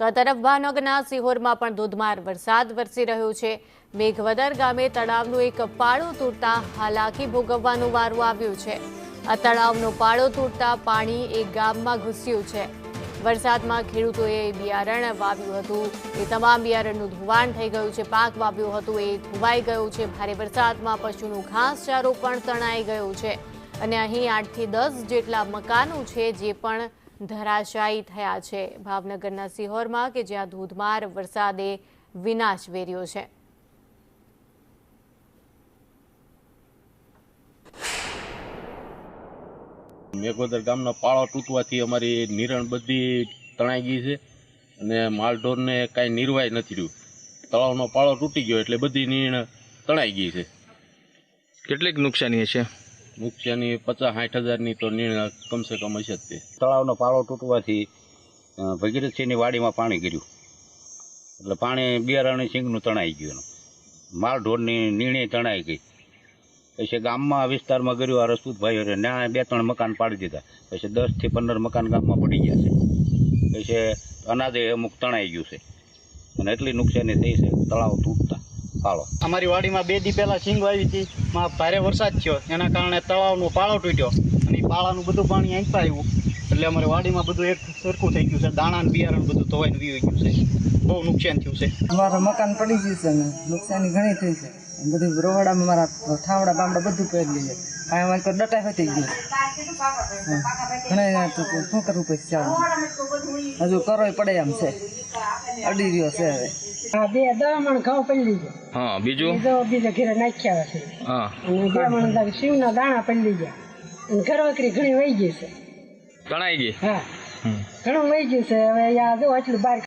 તો આ તરફ ભાવનગરના સિહોરમાં પણ ધોધમાર વરસાદ વરસી રહ્યો છે। મેઘવદર ગામે તળાવનું એક પાળો તૂટતા હાલાકી ભોગવવાનો વારો આવ્યો છે। આ તળાવનો પાળો તૂટતા પાણી એક ગામમાં ઘૂસ્યું છે। વરસાદમાં ખેડૂતોએ બિયારણ વાવ્યું હતું એ તમામ બિયારણનું ધોવાણ થઈ ગયું છે। પાક વાવ્યો હતો એ ધોવાઈ ગયો છે। ભારે વરસાદમાં પશુનું ઘાસચારો પણ તણાઈ ગયો છે અને અહીં 8 થી 10 જેટલા મકાનો છે જે પણ ધરાશાયી થયા છે। ભાવનગરના સિહોરમાં કે જ્યાં ધોધમાર વરસાદે વિનાશ વેર્યો છે। મેઘવદર ગામનો પાળો તૂટવાથી અમારી નિરણ બધી તણાઈ ગઈ છે અને માલઢોરને કાંઈ નિર્વાય નથી રહ્યું। તળાવનો પાળો તૂટી ગયો એટલે બધી નિરણ તણાઈ ગઈ છે। કેટલીક નુકસાની છે? નુકસાની 50-60 હજારની તો નિર્ણય કમસે કમ હશે જ તે। તળાવનો પાળો તૂટવાથી ભગીરથસિંહની વાડીમાં પાણી ગયું એટલે પાણી બિયારણની સિંગનું તણાઈ ગયું, માલઢોરની નીણી તણાઈ ગઈ। પછી ગામમાં વિસ્તારમાં ગયું આ રસપૂતભાઈઓને ત્યાં 2-3 મકાન પાડી દીધા। પછી 10 થી 15 મકાન ગામમાં પડી ગયા છે। પછી અનાજે અમુક તણાઈ ગયું છે અને એટલી નુકસાની થઈ છે તળાવ તૂટતા પાળો। અમારી વાડીમાં 2 દી પહેલાં સિંગ વાવી હતી, માં ભારે વરસાદ થયો એના કારણે તળાવનો પાળો તૂટ્યો અને એ પાળાનું બધું પાણી આંપા આવ્યું એટલે અમારી વાડીમાં બધું એક સરખું થઈ ગયું છે। દાણા અને બિયારણ બધું ધોવાઈને વીવી ગયું છે, બહુ નુકસાન થયું છે। અમારું મકાન પડી ગયું છે ને નુકસાની ઘણી થઈ છે। બધું રોવડામાં મારા ઠાવડા બામડા બધું પહેરી લે કાંઈ અમારે તો ડટા થઈ ગયું ઘણા શું કરવું પછી ચાલો હજુ કરો પડે એમ છે, અડી રહ્યો છે હવે। હા, 2 દમણ ઘઉં પડી ગયા। હા, બીજું બીજા ઘરે નાખ્યા છે। હા, અને 2 મણ શીવના દાણા પડી ગયા અને ઘરવકરી ઘણી વહી ગઈ છે। તણાઈ ગઈ? હા, ઘણું વહી ગયું છે। હવે જો આટલું બહાર